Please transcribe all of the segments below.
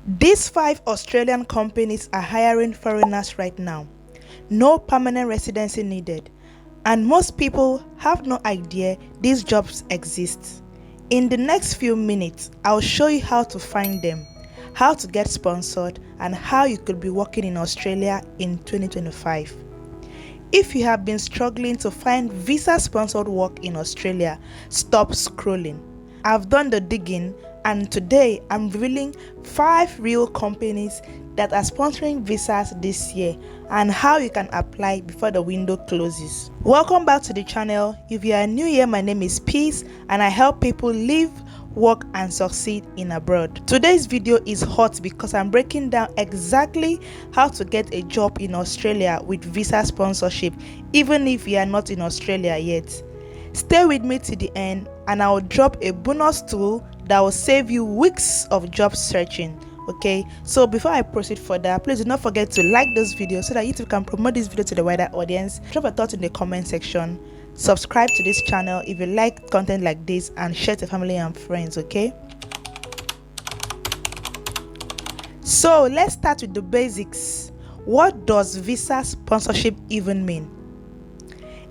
These 5 Australian companies are hiring foreigners right now. No permanent residency needed. And most people have no idea these jobs exist. In the next few minutes, I'll show you how to find them, how to get sponsored, and how you could be working in Australia in 2025. If you have been struggling to find visa-sponsored work in Australia, stop scrolling. I've done the digging, and today I'm revealing 5 real companies that are sponsoring visas this year and how you can apply before the window closes. Welcome back to the channel. If you are new here, my name is Peace and I help people live, work and succeed in abroad. Today's video is hot because I'm breaking down exactly how to get a job in Australia with visa sponsorship, even if you are not in Australia yet. Stay with me to the end and I'll drop a bonus tool that will save you weeks of job searching. Okay, so before I proceed further, please do not forget to like this video so that YouTube can promote this video to the wider audience. Drop a thought in the comment section. Subscribe to this channel if you like content like this and share to family and friends. Okay, so let's start with the basics. What does visa sponsorship even mean?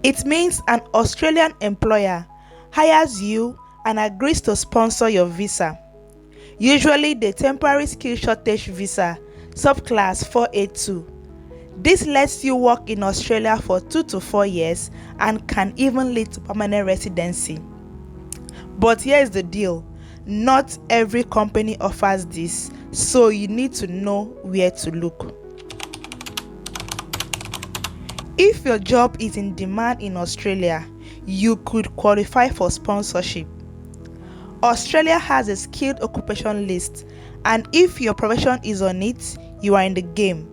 It means an Australian employer hires you and agrees to sponsor your visa, usually the temporary skill shortage visa subclass 482. This lets you work in Australia for 2 to 4 years and can even lead to permanent residency. But here's the deal, not every company offers this, so you need to know where to look. If your job is in demand in Australia, you could qualify for sponsorship. Australia has a skilled occupation list, and if your profession is on it, you are in the game.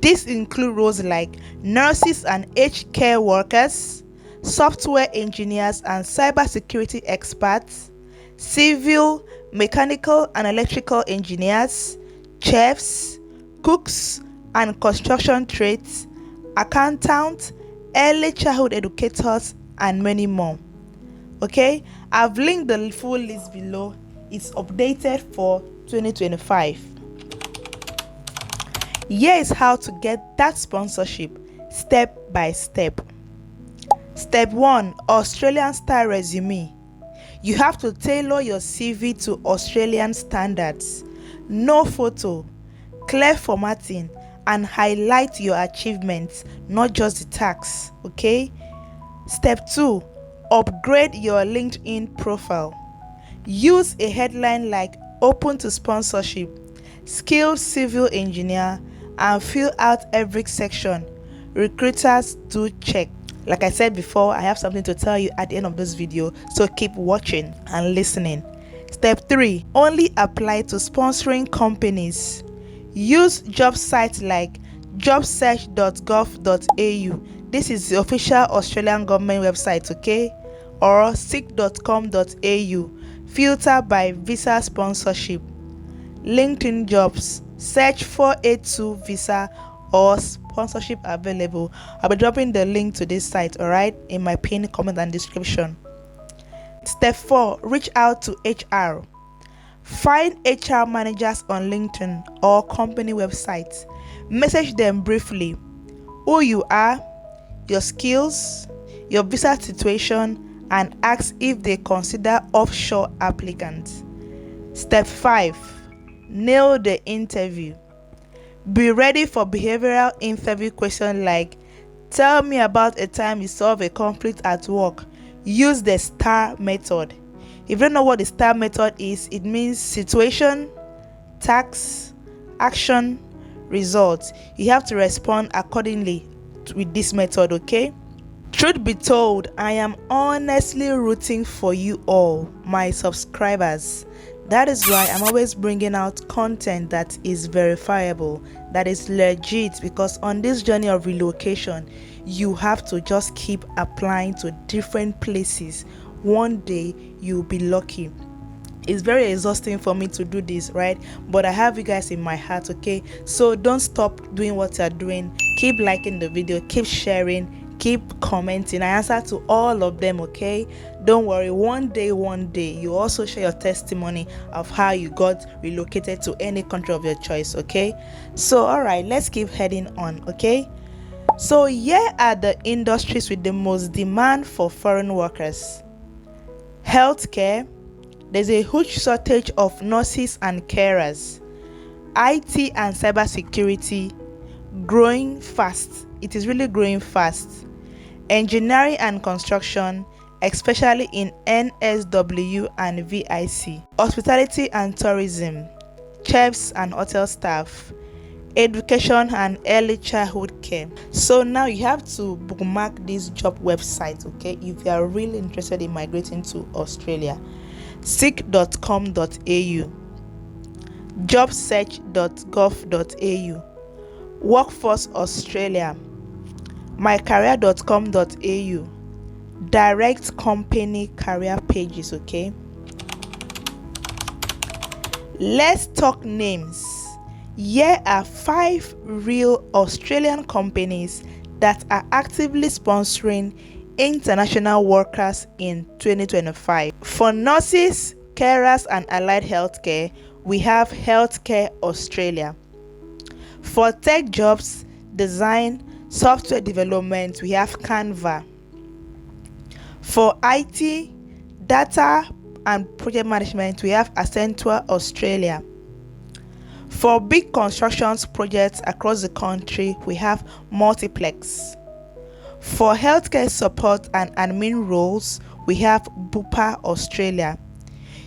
This includes roles like nurses and aged care workers, software engineers and cybersecurity experts, civil, mechanical and electrical engineers, chefs, cooks and construction trades, accountants, early childhood educators and many more. Okay, I've linked the full list below. It's updated for 2025. Here is how to get that sponsorship step by step. Step 1, Australian style resume. You have to tailor your CV to Australian standards. No photo, clear formatting, and highlight your achievements, not just the tasks. Okay. Step 2, upgrade your LinkedIn profile. Use a headline like open to sponsorship, skilled civil engineer, and fill out every section. Recruiters do check. Like I said before, I have something to tell you at the end of this video, so keep watching and listening. Step 3, only apply to sponsoring companies. Use job sites like jobsearch.gov.au. This is the official Australian government website, okay? Or seek.com.au. Filter by visa sponsorship. LinkedIn jobs. Search 482 visa or sponsorship available. I'll be dropping the link to this site, alright, in my pinned comment and description. Step 4, reach out to HR. Find HR managers on LinkedIn or company websites. Message them briefly who you are, your skills, your visa situation, and ask if they consider offshore applicants. Step 5, nail the interview. Be ready for behavioral interview questions like, tell me about a time you solved a conflict at work. Use the STAR method. If you don't know what the STAR method is, it means situation, task, action, result. You have to respond accordingly with this method, okay? Truth be told, I am honestly rooting for you all, my subscribers. That is why I'm always bringing out content that is verifiable, that is legit, because on this journey of relocation, you have to just keep applying to different places. One day you'll be lucky. It's very exhausting for me to do this, right? But I have you guys in my heart, okay? So don't stop doing what you're doing. Keep liking the video, keep sharing, keep keep commenting. I answer to all of them, okay? Don't worry, one day you also share your testimony of how you got relocated to any country of your choice, okay? So all right, let's keep heading on, okay? So here are the industries with the most demand for foreign workers. Healthcare, there's a huge shortage of nurses and carers. IT and cybersecurity, growing fast. It is really growing fast. Engineering and construction, especially in NSW and VIC. Hospitality and tourism, chefs and hotel staff. Education and early childhood care. So now you have to bookmark this job website, okay, if you are really interested in migrating to Australia. seek.com.au, jobsearch.gov.au, Workforce Australia, mycareer.com.au, direct company career pages, okay. Let's talk names. Here are 5 real Australian companies that are actively sponsoring international workers in 2025. For nurses, carers and allied healthcare, we have Healthcare Australia. For tech jobs, design, software development, we have Canva. For IT, data and project management, we have Accenture Australia. For big constructions projects across the country, we have Multiplex. For healthcare support and admin roles, we have Bupa Australia.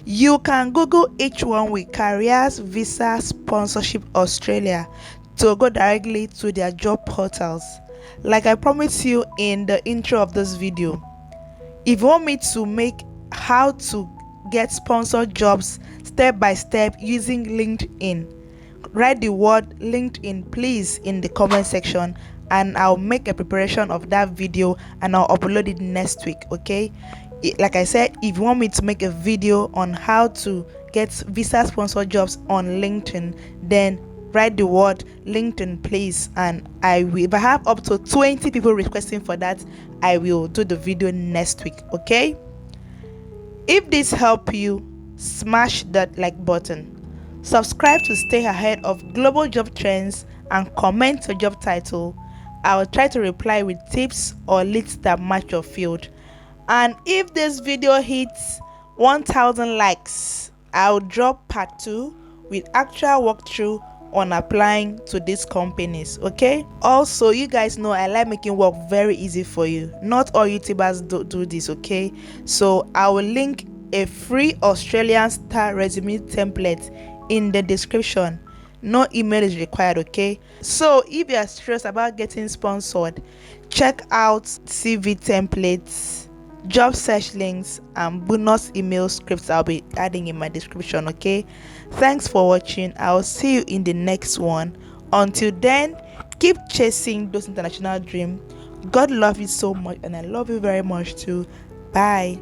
You can Google each one with Careers Visa Sponsorship Australia to go directly to their job portals. Like I promised you in the intro of this video, if you want me to make how to get sponsored jobs step by step using LinkedIn, write the word LinkedIn please in the comment section, and I'll make a preparation of that video and I'll upload it next week, okay? Like I said, if you want me to make a video on how to get visa sponsored jobs on LinkedIn, then write the word LinkedIn please, and I will, if I have up to 20 people requesting for that, I will do the video next week, okay? If this helped you, smash that like button. Subscribe to stay ahead of global job trends and comment your job title. I will try to reply with tips or leads that match your field. And if this video hits 1000 likes, I'll drop part 2 with actual walkthrough on applying to these companies, okay? Also, you guys know I like making work very easy for you. Not all YouTubers do this, okay? So I will link a free Australian star resume template in the description. No email is required, okay? So if you are serious about getting sponsored, check out CV templates, job search links, and bonus email scripts I'll be adding in my description, okay? Thanks for watching. I'll see you in the next one. Until then, keep chasing those international dreams. God love you so much, and I love you very much too. Bye.